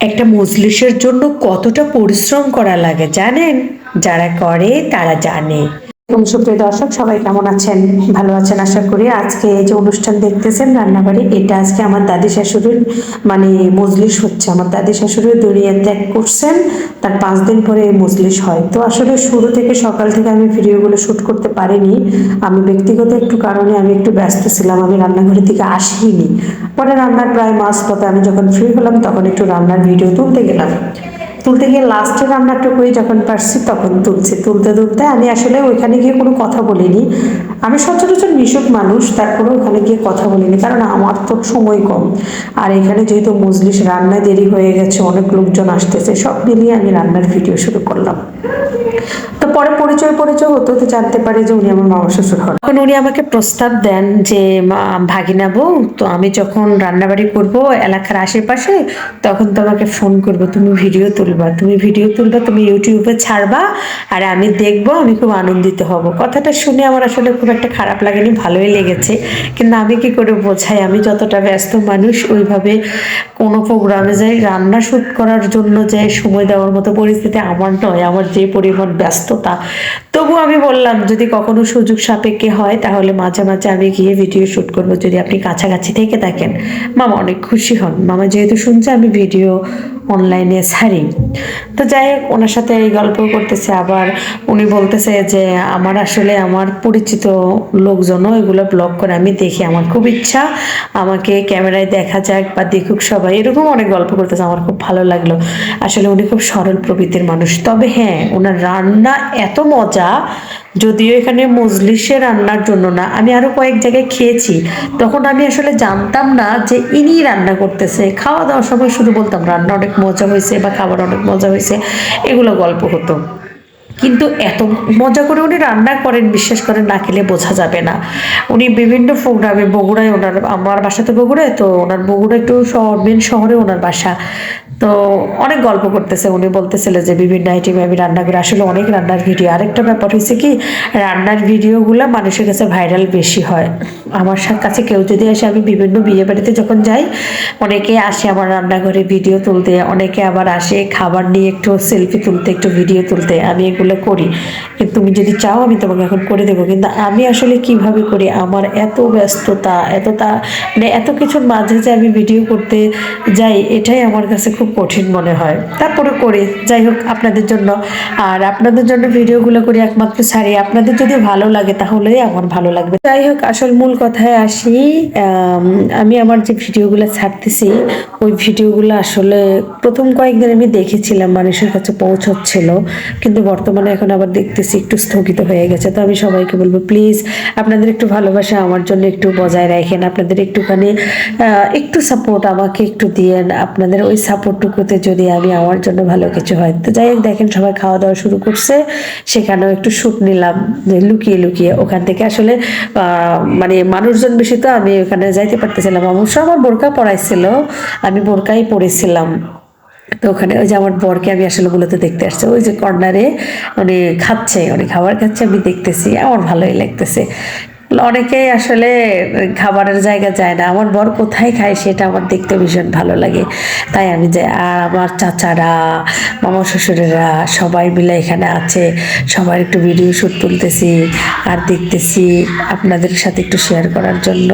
একটা মজলিসের জন্য কতটা পরিশ্রম করা লাগে জানেন? যারা করে তারা জানে। সুপ্রিয় দর্শক, সবাই কেমন আছেন? ভালো আছেন আশা করি। আজকে এই যে অনুষ্ঠান দেখতেছেন রান্নাবাড়ি, এটা আজকে আমার দাদি শাশুড়ির মজলিস হচ্ছে। আমার দাদি শাশুড়ি দুনিয়া ত্যাগ করছেন, তার 5 দিন পরে এই মজলিস হয়। তো আসলে শুরু থেকে সকাল থেকে আমি ভিডিওগুলো শুট করতে পারিনি। আমি ব্যক্তিগত একটু কারণে আমি একটু ব্যস্ত ছিলাম, আমি রান্নাঘরের দিকে আসিনি। পরে রান্নার প্রায় মাঝপথে আমি যখন ফ্রি হলাম তখন একটু রান্নার ভিডিও তুলতে গেলাম। তুলতে গিয়ে লাস্টে রান্নাটুকুই যখন পারছি তখন তুলতে তুলতে আমি আসলে ওইখানে গিয়ে কোনো কথা বলিনি। আমি সচরাচর মিশুক মানুষ, তারপরে ওখানে গিয়ে কথা বলিনি, কারণ আমার তো সময় কম। আর এখানে যেহেতু মজলিস, রান্না দেরি হয়ে গেছে, অনেক লোকজন আসতেছে, সব মিলিয়ে আমি রান্নার ভিডিও শুরু করলাম। তো পরে পরিচয় হতে হতে জানতে পারি যে উনি আমার মামা শ্বশুর হন। তখন উনি আমাকে প্রস্তাব দেন যে ভাগিনা বউ, তো আমি যখন রান্নাবাড়ি করব এলাকার আশেপাশে, তখন তোমাকে ফোন করব, তুমি ভিডিও তুলবা, তুমি ইউটিউবে ছাড়বা, আর আমি দেখবো, আমি খুব আনন্দিত হব। কথাটা শুনে আমার আসলে খুব একটা খারাপ লাগেনি, ভালোই লেগেছে। কিন্তু আমি কি করে বোঝাই, আমি যতটা ব্যস্ত মানুষ, ওইভাবে কোনো প্রোগ্রামে যাই, রান্না শুট করার জন্য যে সময় দেওয়ার মতো পরিস্থিতি আমার নয়, আমার যে পরিমাণ ব্যস্ততা। তবু আমি বললাম যদি কখনো সুযোগ সাপেক্ষে হয় তাহলে মাঝে মাঝে আমি গিয়ে ভিডিও শুট করব, যদি আপনি কাছাকাছি থেকে থাকেন। মামা অনেক খুশি হন, মামা যেহেতু শুনছে আমি ভিডিও অনলাইনে ছাড়ি। তো যাই হোক, ওনার সাথে এই গল্প করতেছে, আবার উনি বলতেছে যে আমার আসলে আমার পরিচিত লোকজনও এগুলো ব্লগ করে, আমি দেখি, আমার খুব ইচ্ছা আমাকে ক্যামেরায় দেখা যাক বা দেখুক সবাই, এরকম অনেক গল্প করতেছে। আমার খুব ভালো লাগলো। আসলে উনি খুব সরল প্রকৃতির মানুষ। তবে হ্যাঁ, ওনার রান্না এত মজা, যদিও এখানে মজলিসে রান্নার জন্য না, আমি আরো কয়েক জায়গায় খেয়েছি, তখন আমি আসলে জানতাম না যে ইনি রান্না করতেছে। খাওয়া দাওয়ার সময় শুধু বলতাম রান্না অনেক মজা হয়েছে বা খাবার অনেক মজা হয়েছে, এগুলো গল্প হতো। কিন্তু এত মজা করে উনি রান্না করেন, বিশ্বাস করেন, না খেলে বোঝা যাবে না। উনি বিভিন্ন প্রোগ্রামে, বগুড়ায় ওনার, আমার বাসা তো বগুড়ায়, তো ওনার বগুড়া একটু মেন শহরে ওনার বাসা। তো অনেক গল্প করতেছে, উনি বলতেছিল যে বিভিন্ন আইটেমে আমি রান্না করি। আসলে অনেক রান্নার ভিডিও, আরেকটা ব্যাপার হয়েছে কি, রান্নার ভিডিওগুলো মানুষের কাছে ভাইরাল বেশি হয়। আমার কাছে কেউ যদি আসে, আমি বিভিন্ন বিয়ে বাড়িতে যখন যাই, অনেকে আসে আমার রান্নাঘরে ভিডিও তুলতে, অনেকে আবার আসে খাবার নিয়ে একটু সেলফি তুলতে, একটু ভিডিও তুলতে, আমি এগুলো করি। কিন্তু তুমি যদি চাও আমি তোমাকে এখন করে দেবো, কিন্তু আমি আসলে কিভাবে করি, আমার এত ব্যস্ততা, এত কিছুর মাঝে যে আমি ভিডিও করতে যাই, এটাই আমার কাছে খুব কঠিন মনে হয়। তারপরে করি, যাই হোক আপনাদের জন্য। আর আপনাদের জন্য ভিডিওগুলো করি, একমাত্র ছাড়ি আপনাদের যদি ভালো লাগে তাহলেই আমার ভালো লাগবে। যাই হোক, আসল মূল কথায় আসি। আমি আমার যে ভিডিওগুলো ছাড়তেছি, ওই ভিডিওগুলো আসলে প্রথম কয়েকদিন আমি দেখেছিলাম মানুষের কাছে পৌঁছচ্ছিল, কিন্তু বর্তমানে এখন আবার দেখতেছি একটু স্থগিত হয়ে গেছে। তো আমি সবাইকে বলবো, প্লিজ আপনাদের একটু ভালোবাসা আমার জন্য একটু বজায় রাখেন, আপনাদের একটুখানি একটু সাপোর্ট আমাকে একটু দিয়েন। আপনাদের ওই সাপোর্টটুকুতে যদি আমি আমার জন্য ভালো কিছু হয়। তো যাই হোক, দেখেন সবাই খাওয়া দাওয়া শুরু করছে, সেখানেও একটু শুট নিলাম, লুকিয়ে লুকিয়ে। ওখান থেকে আসলে মানুষজন বেশি, তো আমি ওখানে যাইতে পারতেছিলাম। অবশ্য আমার বোরকা পরাইছিল, আমি বোরকাই পরেছিলাম। তো ওখানে ওই যে আমার বরকে আমি আসলে মূলত দেখতে আসছে, ওই যে কর্নারে উনি খাচ্ছে, উনি খাবার খাচ্ছে, আমি দেখতেছি, আমার ভালোই লাগতেছে। অনেকেই আসলে খাবারের জায়গা যায় না, আমার বর কোথায় খায় সেটা আমার দেখতে ভীষণ ভালো লাগে, তাই আমি যাই। আর আমার চাচারা, মামা শ্বশুরেরা সবাই মিলে এখানে আছে, সবার একটু ভিডিও শুট তুলতেছি আর দেখতেছি আপনাদের সাথে একটু শেয়ার করার জন্য।